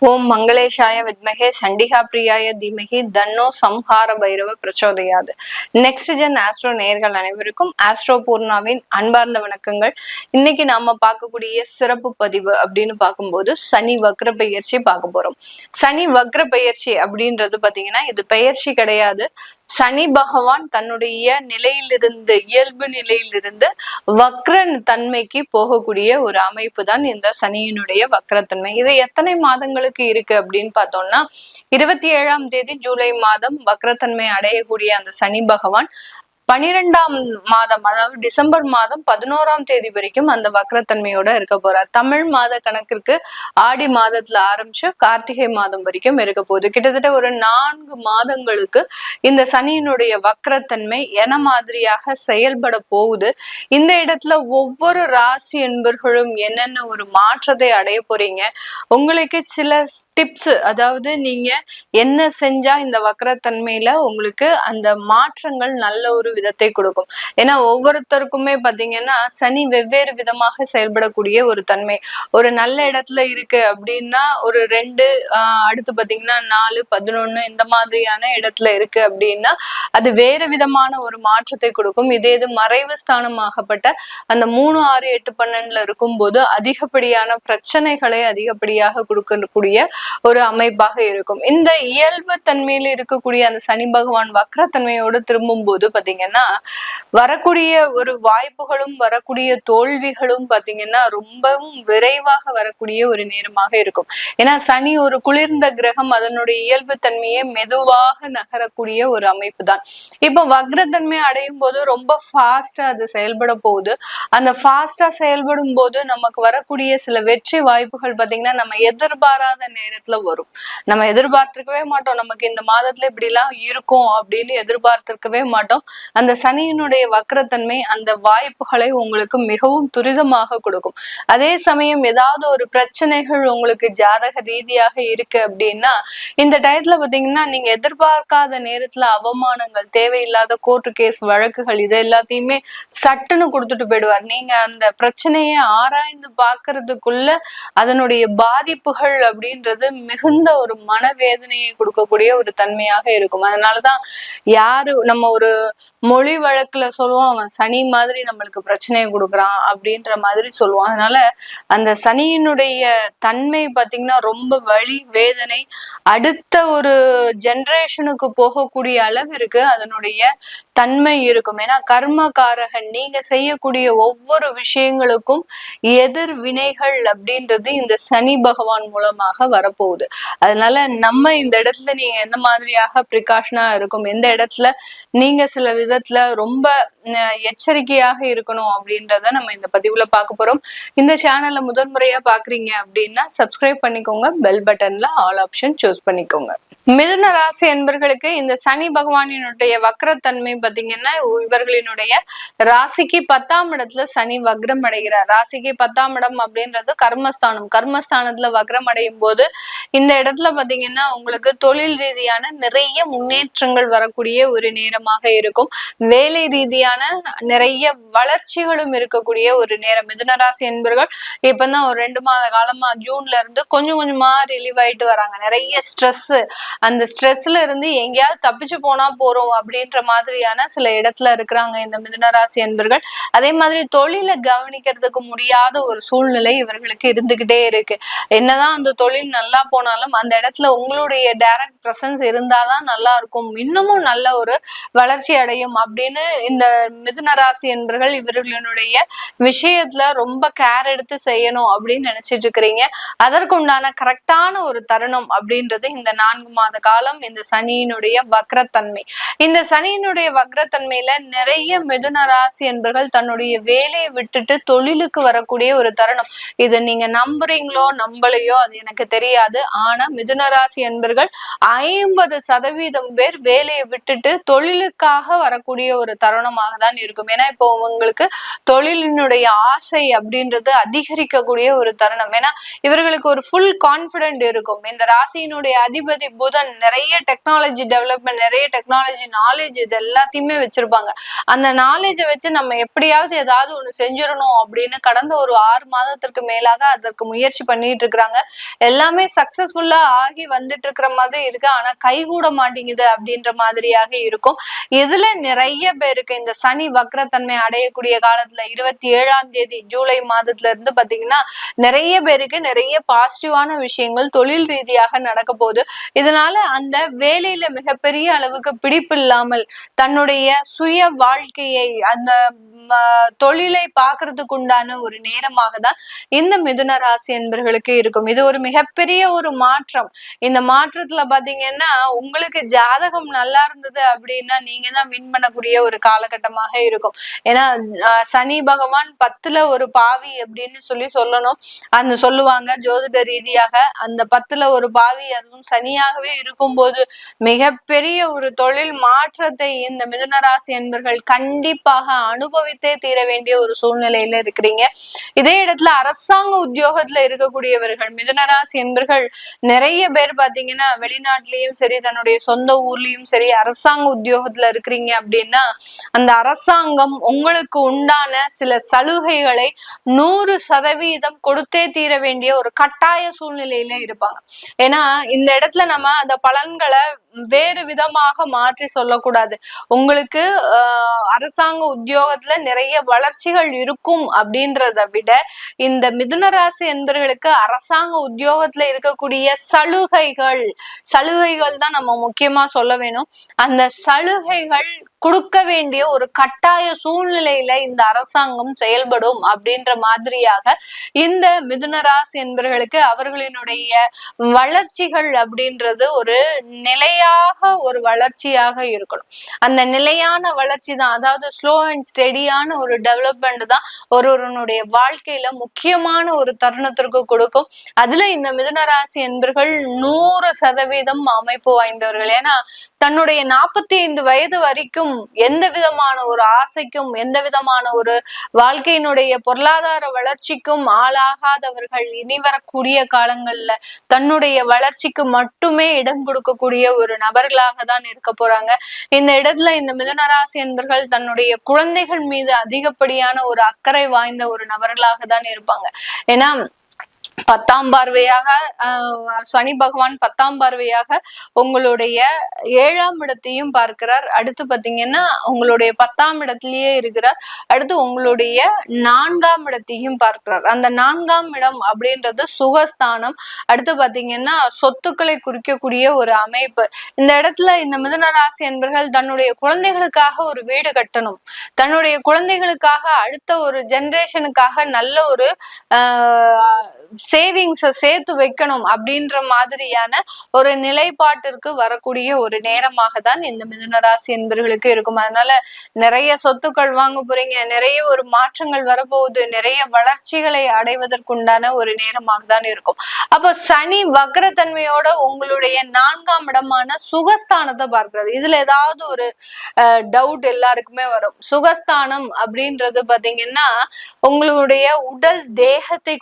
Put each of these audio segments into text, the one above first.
ஓம் மங்களேஷாய வித்மகே சண்டிகா பிரியாய தீமகி தன்னோ சம்ஹார பைரவ பிரச்சோதயாது. நெக்ஸ்ட் ஜென் ஆஸ்ட்ரோ நேயர்கள் அனைவருக்கும் ஆஸ்ட்ரோ பூர்ணாவின் அன்பார்ந்த வணக்கங்கள். இன்னைக்கு நாம பார்க்கக்கூடிய சிறப்பு பதிவு அப்படின்னு பார்க்கும்போது சனி வக்ர பெயர்ச்சி பார்க்க போறோம். சனி வக்ர பெயர்ச்சி அப்படின்றது பாத்தீங்கன்னா இது பெயர்ச்சி கிடையாது. சனி பகவான் தன்னுடைய நிலையிலிருந்து இயல்பு நிலையிலிருந்து வக்ர தன்மைக்கு போகக்கூடிய ஒரு அமைப்பு தான் இந்த சனியினுடைய வக்ரத்தன்மை. இது எத்தனை மாதங்களுக்கு இருக்கு அப்படின்னு பார்த்தோம்னா 27ஆம் தேதி ஜூலை மாதம் வக்ரத்தன்மை அடையக்கூடிய அந்த சனி பகவான் 12ஆம் மாதம் அதாவது டிசம்பர் மாதம் 11ஆம் தேதி வரைக்கும் அந்த வக்ரத்தன்மையோட இருக்க போறார். தமிழ் மாத கணக்கிற்கு ஆடி மாதத்துல ஆரம்பிச்சு கார்த்திகை மாதம் வரைக்கும் இருக்க போகுது. கிட்டத்தட்ட ஒரு 4 மாதங்களுக்கு இந்த சனியினுடைய வக்ரத்தன்மை என மாதிரியாக செயல்பட போகுது. இந்த இடத்துல ஒவ்வொரு ராசி என்பர்களும் என்னென்ன ஒரு மாற்றத்தை அடைய போறீங்க, உங்களுக்கு சில டிப்ஸ், அதாவது நீங்க என்ன செஞ்சா இந்த வக்ரத்தன்மையில உங்களுக்கு அந்த மாற்றங்கள் நல்ல ஒரு விதத்தை கொடுக்கும். ஏன்னா ஒவ்வொருத்தருக்குமே பாத்தீங்கன்னா சனி வெவ்வேறு விதமாக செயல்படக்கூடிய ஒரு தன்மை. ஒரு நல்ல இடத்துல இருக்கு அப்படின்னா ஒரு 2 அடுத்து பாத்தீங்கன்னா 4 11 இந்த மாதிரியான இடத்துல இருக்கு அப்படின்னா அது வேறு விதமான ஒரு மாற்றத்தை கொடுக்கும். இதே இது மறைவு ஸ்தானமாகப்பட்ட அந்த 3 6 8 12ல இருக்கும் போது அதிகப்படியான பிரச்சனைகளை அதிகப்படியாக கொடுக்கக்கூடிய ஒரு அமைப்பாக இருக்கும். இந்த இயல்பு தன்மையில இருக்கக்கூடிய அந்த சனி பகவான் வக்ரத்தன்மையோடு திரும்பும் போது பாத்தீங்கன்னா வரக்கூடிய ஒரு வாய்ப்புகளும் வரக்கூடிய தோல்விகளும் பாத்தீங்கன்னா ரொம்பவும் விரைவாக வரக்கூடிய ஒரு நேரமாக இருக்கும். ஏன்னா சனி ஒரு குளிர்ந்த கிரகம், அதனுடைய இயல்பு தன்மையை மெதுவாக நகரக்கூடிய ஒரு அமைப்பு தான். இப்ப வக்ரத்தன்மை அடையும் போது ரொம்ப ஃபாஸ்டா அது செயல்பட போகுது. அந்த ஃபாஸ்டா செயல்படும் போது நமக்கு வரக்கூடிய சில வெற்றி வாய்ப்புகள் பாத்தீங்கன்னா நம்ம எதிர்பாராத நேரத்துல வரும். நம்ம எதிர்பார்த்திருக்கவே மாட்டோம் நமக்கு இந்த மாதத்துல இப்படி எல்லாம் இருக்கும் அப்படின்னு எதிர்பார்த்திருக்கவே மாட்டோம். அந்த சனியினுடைய வக்ரத்தன்மை அந்த வாய்ப்புகளை உங்களுக்கு மிகவும் துரிதமாக கொடுக்கும். அதே சமயம் ஏதாவது ஒரு பிரச்சனைகள் உங்களுக்கு ஜாதக ரீதியாக இருக்கு அப்படின்னா இந்த டயத்துல பாத்தீங்கன்னா நீங்க எதிர்பார்க்காத நேரத்துல அவமானங்கள், தேவையில்லாத கோர்ட்டு கேஸ் வழக்குகள் இது எல்லாத்தையுமே சட்டுன்னு கொடுத்துட்டு போயிடுவார். நீங்க அந்த பிரச்சனையை ஆராய்ந்து பாக்குறதுக்குள்ள அதனுடைய பாதிப்புகள் அப்படின்றது மிகுந்த ஒரு மனவேதனையை கொடுக்கக்கூடிய ஒரு தன்மையாக இருக்கும். அதனாலதான் யாரு நம்ம ஒரு மொழி வழக்குல சொல்லுவோம் அவன் சனி மாதிரி நம்மளுக்கு பிரச்சனையை கொடுக்குறான் அப்படின்ற மாதிரி சொல்லுவோம். அதனால அந்த சனியினுடைய தன்மை பாத்தீங்கன்னா ரொம்ப வலி வேதனை அடுத்த ஒரு ஜெனரேஷனுக்கு போகக்கூடிய அளவிற்கு அதனுடைய தன்மை இருக்கும். ஏன்னா கர்மகாரகன், நீங்க செய்யக்கூடிய ஒவ்வொரு விஷயங்களுக்கும் எதிர் வினைகள் அப்படின்றது இந்த சனி பகவான் மூலமாக வரப்போகுது. அதனால நம்ம இந்த இடத்துல நீங்க எந்த மாதிரியாக பிரிகாஷனா இருக்கும், எந்த இடத்துல நீங்க சில விதத்துல ரொம்ப எச்சரிக்கையாக இருக்கணும் அப்படின்றத நம்ம இந்த பதிவுல பார்க்க போறோம். இந்த சேனல்ல முதல் முறையா பாக்குறீங்க அப்படின்னா சப்ஸ்கிரைப் பண்ணிக்கோங்க, பெல் பட்டன்ல ஆல் ஆப்ஷன் சூஸ் பண்ணிக்கோங்க. மிதுன ராசி என்பர்களுக்கு இந்த சனி பகவானினுடைய வக்ரத்தன்மை பாத்தீங்கன்னா இவர்களினுடைய ராசிக்கு 10ஆம் இடத்துல சனி வக்ரம் அடைகிறார். ராசிக்கு 10ஆம் இடம் அப்படின்றது கர்மஸ்தானம். கர்மஸ்தானத்துல வக்ரம் அடையும் போது இந்த இடத்துல பாத்தீங்கன்னா உங்களுக்கு தொழில் ரீதியான நிறைய முன்னேற்றங்கள் வரக்கூடிய ஒரு நேரமாக இருக்கும். வேலை ரீதியான நிறைய வளர்ச்சிகளும் இருக்கக்கூடிய ஒரு நேரம். மிதுனராசி என்பர்கள் இப்பதான் ஒரு 2 மாத காலமா ஜூன்ல இருந்து கொஞ்சம் கொஞ்சமா ரிலீவ் ஆயிட்டு வராங்க. நிறைய ஸ்ட்ரெஸ், அந்த ஸ்ட்ரெஸ்ல இருந்து எங்கேயாவது தப்பிச்சு போனா போறோம் அப்படின்ற மாதிரியான சில இடத்துல இருக்கிறாங்க இந்த மிதுனராசி என்பர்கள். அதே மாதிரி தொழிலை கவனிக்கிறதுக்கு முடியாத ஒரு சூழ்நிலை இவர்களுக்கு இருந்துகிட்டே இருக்கு. என்னதான் அந்த தொழில் நல்லா போனாலும் அந்த இடத்துல உங்களுடைய டைரக்ட் பிரசன்ஸ் இருந்தாதான் நல்லா இருக்கும், இன்னமும் நல்ல ஒரு வளர்ச்சி அடையும் அப்படின்னு இந்த மிதுன ராசி என்பர்கள் இவர்களுடைய விஷயத்துல ரொம்ப கேர் எடுத்து செய்யணும் அப்படின்னு நினைச்சிட்டு இருக்கிறீங்க. அதற்குண்டான கரெக்டான ஒரு தருணம் அப்படின்றது இந்த 4 மாத காலம் இந்த சனியினுடைய வக்ரத்தன்மை. இந்த சனியினுடைய வக்ரத்தன்மையில நிறைய மிதுன ராசி என்பர்கள் தன்னுடைய வேலையை விட்டுட்டு தொழிலுக்கு வரக்கூடிய ஒரு தருணம். இது நீங்க நம்புறீங்களோ நம்பலையோ அது எனக்கு தெரியாது. ஆனா மிதுன ராசி என்பர்கள் 50% பேர் வேலையை விட்டுட்டு தொழிலுக்காக வர வரக்கூடிய ஒரு தருணமாக தான் இருக்கும். ஏன்னா இப்போ உங்களுக்கு தொழிலினுடைய ஆசை அப்படின்றது அதிகரிக்கக்கூடிய ஒரு தருணம். ஏன்னா இவர்களுக்கு ஒரு ஃபுல் கான்பிடென்ட் இருக்கும். இந்த ராசியினுடைய அதிபதி புதன் நிறைய டெக்னாலஜி டெவலப்மெண்ட், நிறைய டெக்னாலஜி நாலேஜ் இது எல்லாத்தையுமே வச்சிருப்பாங்க. அந்த நாலேஜை வச்சு நம்ம எப்படியாவது ஏதாவது ஒண்ணு செஞ்சிடணும் அப்படின்னு கடந்த ஒரு 6 மாதத்திற்கு மேலாக அதற்கு முயற்சி பண்ணிட்டு இருக்கிறாங்க. எல்லாமே சக்சஸ்ஃபுல்லா ஆகி வந்துட்டு இருக்கிற மாதிரி இருக்கு. ஆனா கைகூட மாட்டேங்குது அப்படின்ற மாதிரியாக இருக்கும். இதுல நிறைய பேருக்கு இந்த சனி வக்ரத்தன்மை அடையக்கூடிய காலத்துல 27ஆம் தேதி ஜூலை மாதத்துல இருந்து பாத்தீங்கன்னா நிறைய பேருக்கு நிறைய பாசிட்டிவான விஷயங்கள் தொழில் ரீதியாக நடக்க போகுது. இதனால அந்த வேலையில மிகப்பெரிய அளவுக்கு பிடிப்பு இல்லாமல் தன்னுடைய சுய வாழ்க்கையை அந்த தொழிலை பாக்குறதுக்கு உண்டான ஒரு நேரமாக தான் இந்த மிதுன ராசி என்பர்களுக்கு இருக்கும். இது ஒரு மிகப்பெரிய ஒரு மாற்றம். இந்த மாற்றத்துல பாத்தீங்கன்னா உங்களுக்கு ஜாதகம் நல்லா இருந்தது அப்படின்னா நீங்க தான் வின் பண்ணக்கூடிய ஒரு காலகட்டமாக இருக்கும். ஏன்னா சனி பகவான் 10ல ஒரு பாவி அப்படின்னு சொல்லணும். அந்த சொல்லுவாங்க ஜோதிட ரீதியாக. அந்த 10ல ஒரு பாவி அதுவும் சனியாகவே இருக்கும்போது மிகப்பெரிய ஒரு தொழில் மாற்றத்தை இந்த மிதுன ராசி என்பர்கள் கண்டிப்பாக அனுபவித்தே தீர வேண்டிய ஒரு சூழ்நிலையில இருக்கிறீங்க. இதே இடத்துல அரசாங்க உத்தியோகத்துல இருக்கக்கூடியவர்கள் மிதுன ராசி என்பர்கள் நிறைய பேர் பாத்தீங்கன்னா வெளிநாட்டிலயும் சரி தன்னுடைய சொந்த ஊர்லயும் சரி அரசாங்க உத்தியோகத்துல இருக்கிறீங்க அப்படின்னா அந்த அரசாங்கம் உங்களுக்கு உண்டான சில சலுகைகளை 100% கொடுத்தே தீர வேண்டிய ஒரு கட்டாய சூழ்நிலையில இருப்பாங்க. ஏன்னா இந்த இடத்துல நம்ம அந்த பலன்களை வேறு விதமாக மாற்றி சொல்லக்கூடாது. உங்களுக்கு அரசாங்க உத்தியோகத்துல நிறைய வளர்ச்சிகள் இருக்கும் அப்படின்றத விட இந்த மிதுன ராசி என்பவர்களுக்கு அரசாங்க உத்தியோகத்துல இருக்கக்கூடிய சலுகைகள் தான் நம்ம முக்கியமா சொல்ல வேணும். அந்த சலுகைகள் கொடுக்க வேண்டிய ஒரு கட்டாய சூழ்நிலையில இந்த அரசாங்கம் செயல்படும் அப்படின்ற மாதிரியாக இந்த மிதுன ராசி என்பவர்களுக்கு அவர்களினுடைய வளர்ச்சிகள் அப்படின்றது ஒரு நிலையாக ஒரு வளர்ச்சியாக இருக்கணும். அந்த நிலையான வளர்ச்சி தான், அதாவது ஸ்லோ அண்ட் ஸ்டெடியான ஒரு டெவலப்மெண்ட் தான் ஒருவருடைய வாழ்க்கையில முக்கியமான ஒரு தருணத்திற்கு கொடுக்கும். அதுல இந்த மிதுன ராசி என்பவர்கள் 100% அமைப்பு வாய்ந்தவர்கள். ஏன்னா தன்னுடைய 45 வயது வரைக்கும் எந்த விதமான ஒரு ஆசைக்கும் எந்த விதமான ஒரு வாழ்க்கையினுடைய பொருளாதார வளர்ச்சிக்கும் ஆளாகாதவர்கள் இனி வரக்கூடிய காலங்கள்ல தன்னுடைய வளர்ச்சிக்கு மட்டுமே இடம் கொடுக்கக்கூடிய ஒரு நபர்களாக தான் இருக்க போறாங்க. இந்த இடத்துல இந்த மிதுன ராசி என்பவர்கள் தன்னுடைய குழந்தைகள் மீது அதிகப்படியான ஒரு அக்கறை வாய்ந்த ஒரு நபர்களாக தான் இருப்பாங்க. ஏன்னா 10ஆம் பார்வையாக சனி பகவான் 10ஆம் பார்வையாக உங்களுடைய 7ஆம் இடத்தையும் பார்க்கிறார். அடுத்து பாத்தீங்கன்னா உங்களுடைய 10ஆம் இடத்திலேயே இருக்கிறார். அடுத்து உங்களுடைய 4ஆம் இடத்தையும் பார்க்கிறார். அந்த 4ஆம் இடம் அப்படின்றது சுகஸ்தானம். அடுத்து பாத்தீங்கன்னா சொத்துக்களை குறிக்கக்கூடிய ஒரு அமைப்பு. இந்த இடத்துல இந்த மிதுன ராசி என்பவர்கள் தன்னுடைய குழந்தைகளுக்காக ஒரு வீடு கட்டணும், தன்னுடைய குழந்தைகளுக்காக அடுத்த ஒரு ஜெனரேஷனுக்காக நல்ல ஒரு சேவிங்ஸ சேர்த்து வைக்கணும் அப்படின்ற மாதிரியான ஒரு நிலைப்பாட்டிற்கு வரக்கூடிய ஒரு நேரமாக தான் இந்த மிதுன ராசி என்பவர்களுக்கு இருக்கும். அதனால நிறைய சொத்துக்கள் வாங்க போறீங்க, நிறைய ஒரு மாற்றங்கள் வரப்போகுது, நிறைய வளர்ச்சிகளை அடைவதற்குண்டான ஒரு நேரமாக தான் இருக்கும். அப்ப சனி வக்ரத்தன்மையோட உங்களுடைய 4ஆம் இடமான சுகஸ்தானத்தை பார்க்கிறது. இதுல ஏதாவது ஒரு டவுட் எல்லாருக்குமே வரும். சுகஸ்தானம் அப்படின்றது பாத்தீங்கன்னா உங்களுடைய உடல் தேகத்தை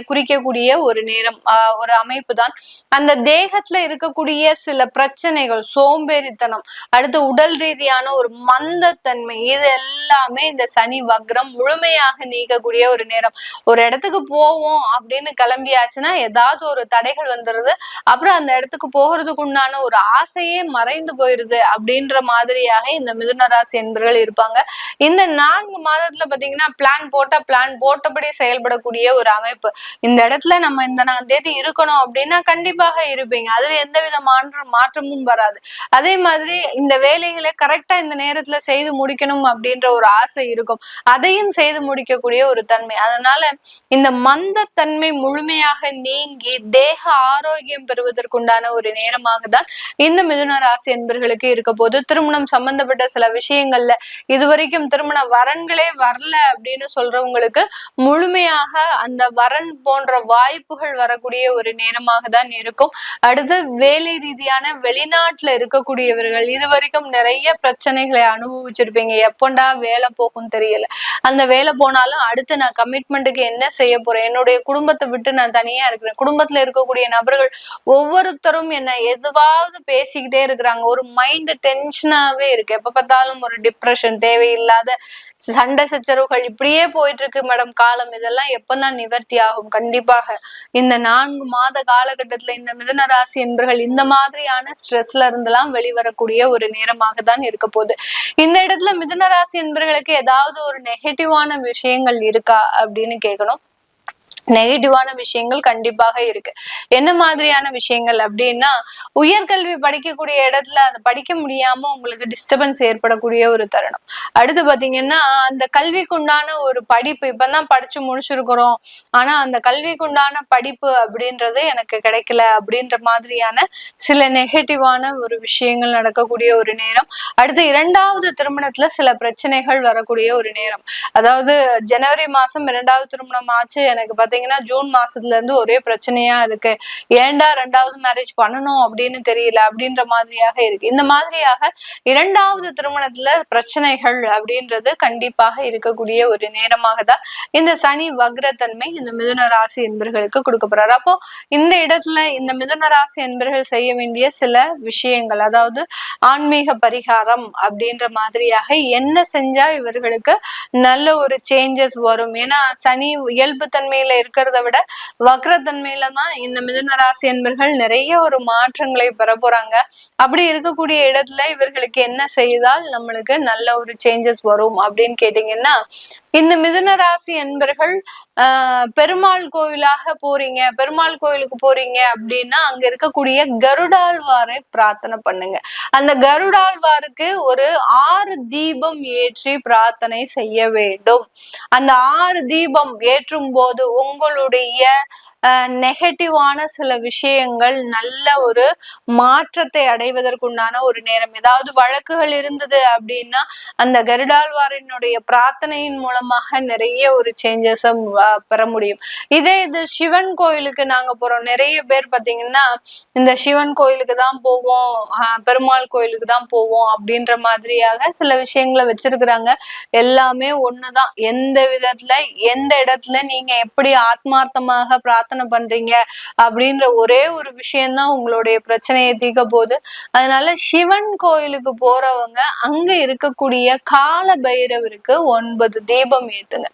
குறிக்கக்கூடிய ஒரு நேரம், ஒரு அமைப்பு தான். அந்த தேகத்துல இருக்கக்கூடிய சில பிரச்சனைகள், சோம்பேறித்தனம், அடுத்து உடல் ரீதியான ஒரு மந்தத்தன்மை, இது எல்லாமே இந்த சனி வக்ரம் முழுமையாக நீக்கக்கூடிய ஒரு நேரம். ஒரு இடத்துக்கு போவோம் அப்படின்னு கிளம்பியாச்சுன்னா ஏதாவது ஒரு தடைகள் வந்துருது. அப்புறம் அந்த இடத்துக்கு போகிறதுக்கு உண்டான ஒரு ஆசையே மறைந்து போயிருது அப்படின்ற மாதிரியாக இந்த மிதுன ராசி என்பவர்கள் இருப்பாங்க. இந்த 4 மாதத்துல பாத்தீங்கன்னா பிளான் போட்டபடி செயல்படக்கூடிய ஒரு அமைப்பு. இந்த இடத்துல நம்ம இந்த தேதி இருக்கணும் அப்படின்னா கண்டிப்பாக இருப்பீங்க. அதுல எந்த வித மாற்றமும் வராது. அதே மாதிரி இந்த வேலைகளை கரெக்டா இந்த நேரத்துல செய்து முடிக்கணும் அப்படின்ற ஒரு ஆசை இருக்கும். அதையும் செய்து முடிக்கக்கூடிய ஒரு தன்மை. அதனால இந்த மந்தத்தன்மை முழுமையாக நீங்கி தேக ஆரோக்கியம் பெறுவதற்குண்டான ஒரு நேரமாக தான் இந்த மிதுன ராசி என்பர்களுக்கு இருக்க போது. திருமணம் சம்பந்தப்பட்ட சில விஷயங்கள்ல இதுவரைக்கும் திருமண வரன்களே வரல அப்படின்னு சொல்றவங்களுக்கு முழுமையாக அந்த வரன் போன்ற வாய்ப்புகள் வரக்கூடிய ஒரு நேரமாக தான் இருக்கும். அடுத்து வேலை ரீதியான வெளிநாட்டுல இருக்கக்கூடியவர்கள் இது வரைக்கும் நிறைய பிரச்சனைகளை அனுபவிச்சிருப்பீங்க. எப்பண்டா வேலை போகும் தெரியல. அந்த வேலை போனாலும் அடுத்து நான் கமிட்மெண்ட்டுக்கு என்ன செய்ய போறேன், என்னுடைய குடும்பத்தை விட்டு நான் தனியா இருக்கிறேன். குடும்பத்துல இருக்கக்கூடிய நபர்கள் ஒவ்வொருத்தரும் என்ன எதுவாவது பேசிக்கிட்டே இருக்கிறாங்க. ஒரு மைண்ட் டென்ஷனாவே இருக்கு. எப்ப பார்த்தாலும் ஒரு டிப்ரெஷன், தேவையில்லாத சண்டை சச்சரவுகள் இப்படியே போயிட்டு இருக்கு மேடம் காலம். இதெல்லாம் எப்பதான் நிவர்த்தி ஆகும்? கண்டிப்பாக இந்த 4 மாத காலகட்டத்துல இந்த மிதுன ராசி என்பர்கள் இந்த மாதிரியான ஸ்ட்ரெஸ்ல இருந்தெல்லாம் வெளிவரக்கூடிய ஒரு நேரமாக தான் இருக்க போகுது. இந்த இடத்துல மிதுன ராசி என்பர்களுக்கு ஏதாவது ஒரு நெகட்டிவான விஷயங்கள் இருக்கா அப்படின்னு கேட்கணும். நெகட்டிவான விஷயங்கள் கண்டிப்பாக இருக்கு. என்ன மாதிரியான விஷயங்கள் அப்படின்னா, உயர்கல்வி படிக்கக்கூடிய இடத்துல அதை படிக்க முடியாம உங்களுக்கு டிஸ்டர்பன்ஸ் ஏற்படக்கூடிய ஒரு தருணம். அடுத்து பாத்தீங்கன்னா, அந்த கல்விக்குண்டான ஒரு படிப்பு இப்பதான் படிச்சு முடிச்சிருக்கிறோம், ஆனா அந்த கல்விக்குண்டான படிப்பு அப்படின்றது எனக்கு கிடைக்கல அப்படின்ற மாதிரியான சில நெகட்டிவான ஒரு விஷயங்கள் நடக்கக்கூடிய ஒரு நேரம். அடுத்து 2வது திருமணத்துல சில பிரச்சனைகள் வரக்கூடிய ஒரு நேரம். அதாவது ஜனவரி மாசம் 2வது திருமணம் ஆச்சு எனக்கு ஜூன் மாசத்துல இருந்து ஒரே பிரச்சனையா இருக்கு. ஏன்டா 2வது மேரேஜ் பண்ணணும் அப்படின்னு தெரியல அப்படின்ற மாதிரியாக இருக்கு. இந்த மாதிரியாக 2வது திருமணத்துல பிரச்சனைகள் அப்படின்றது கண்டிப்பாக இருக்கக்கூடிய ஒரு நேரமாக தான் இந்த சனி வக்ரத்தன்மை இந்த மிதுன ராசி என்பர்களுக்கு கொடுக்கப்படுறாரு. அப்போ இந்த இடத்துல இந்த மிதுன ராசி என்பர்கள் செய்ய வேண்டிய சில விஷயங்கள், அதாவது ஆன்மீக பரிகாரம் அப்படின்ற மாதிரியாக என்ன செஞ்சா இவர்களுக்கு நல்ல ஒரு சேஞ்சஸ் வரும். ஏன்னா சனி இயல்பு தன்மையில இருக்கிறத விட வக்ரத்தன்மையில தான் இந்த மிதுன ராசி என்பர்கள் நிறைய ஒரு மாற்றங்களை பெற போறாங்க. அப்படி இருக்கக்கூடிய இடத்துல இவர்களுக்கு என்ன செய்தால் நம்மளுக்கு நல்ல ஒரு சேஞ்சஸ் வரும் அப்படின்னு கேட்டீங்கன்னா, இந்த மிதுன ராசி என்பர்கள் பெருமாள் கோயிலாக போறீங்க, பெருமாள் கோயிலுக்கு போறீங்க அப்படின்னா அங்க இருக்கக்கூடிய கருடாழ்வாரை பிரார்த்தனை பண்ணுங்க. அந்த கருடாழ்வாருக்கு ஒரு 6 தீபம் ஏற்றி பிரார்த்தனை செய்ய வேண்டும். அந்த 6 தீபம் ஏற்றும் போது உங்களுடைய நெகட்டிவான சில விஷயங்கள் நல்ல ஒரு மாற்றத்தை அடைவதற்குண்டான ஒரு நேரம். ஏதாவது வழக்குகள் இருந்தது அப்படின்னா அந்த கருடாழ்வாரினுடைய பிரார்த்தனையின் மூலமாக நிறைய ஒரு சேஞ்சஸ் பெற முடியும். இதே இது சிவன் கோயிலுக்கு நாங்க போறோம், நிறைய பேர் பாத்தீங்கன்னா இந்த சிவன் கோயிலுக்கு தான் போவோம், பெருமாள் கோயிலுக்கு தான் போவோம் அப்படின்ற மாதிரியாக சில விஷயங்களை வச்சிருக்கிறாங்க. எல்லாமே ஒண்ணுதான். எந்த விதத்துல எந்த இடத்துல நீங்க எப்படி ஆத்மார்த்தமாக பிரார்த்தனை பண்றீங்க அப்படின்ற ஒரே ஒரு விஷயம்தான் உங்களுடைய பிரச்சனையை தீர்க்க போகுது. அதனால சிவன் கோயிலுக்கு போறவங்க அங்க இருக்கக்கூடிய கால பைரவருக்கு 9 தீபம் ஏத்துங்க.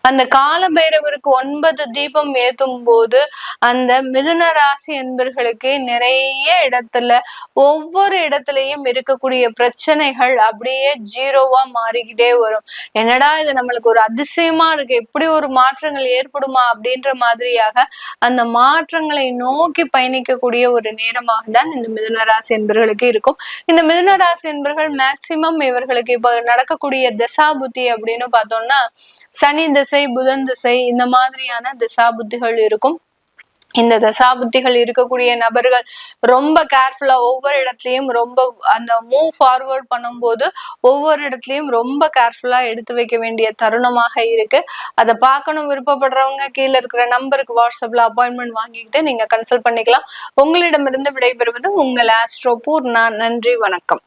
அந்த கால பைரவருக்கு 9 தீபம் ஏத்தும் போது அந்த மிதுன ராசி என்பர்களுக்கு நிறைய இடத்துல ஒவ்வொரு இடத்துலயும் இருக்கக்கூடிய பிரச்சனைகள் அப்படியே ஜீரோவா மாறிக்கிட்டே வரும். என்னடா இது நம்மளுக்கு ஒரு அதிசயமா இருக்கு, எப்படி ஒரு மாற்றங்கள் ஏற்படுமா அப்படின்ற மாதிரியாக அந்த மாற்றங்களை நோக்கி பயணிக்கக்கூடிய ஒரு நேரமாக தான் இந்த மிதுன ராசி என்பர்களுக்கு இருக்கும். இந்த மிதுன ராசி என்பர்கள் மேக்சிமம் இவர்களுக்கு இப்ப நடக்கக்கூடிய தசா புத்தி அப்படின்னு பார்த்தோம்னா சனி திசை, புதன் திசை, இந்த மாதிரியான தசா புத்திகள் இருக்கும். இந்த தசாபுத்திகள் இருக்கக்கூடிய நபர்கள் ரொம்ப கேர்ஃபுல்லா ஒவ்வொரு இடத்துலயும் ரொம்ப அந்த மூவ் ஃபார்வர்ட் பண்ணும்போது ஒவ்வொரு இடத்துலயும் ரொம்ப கேர்ஃபுல்லா எடுத்து வைக்க வேண்டிய தருணமாக இருக்கு. அதை பார்க்கணும் விருப்பப்படுறவங்க கீழே இருக்கிற நம்பருக்கு வாட்ஸ்அப்ல அப்பாயின்மெண்ட் வாங்கிக்கிட்டு நீங்க கன்சல்ட் பண்ணிக்கலாம். உங்களிடமிருந்து விடைபெறுவது உங்கள் ஆஸ்ட்ரோ பூர்ணா. நன்றி, வணக்கம்.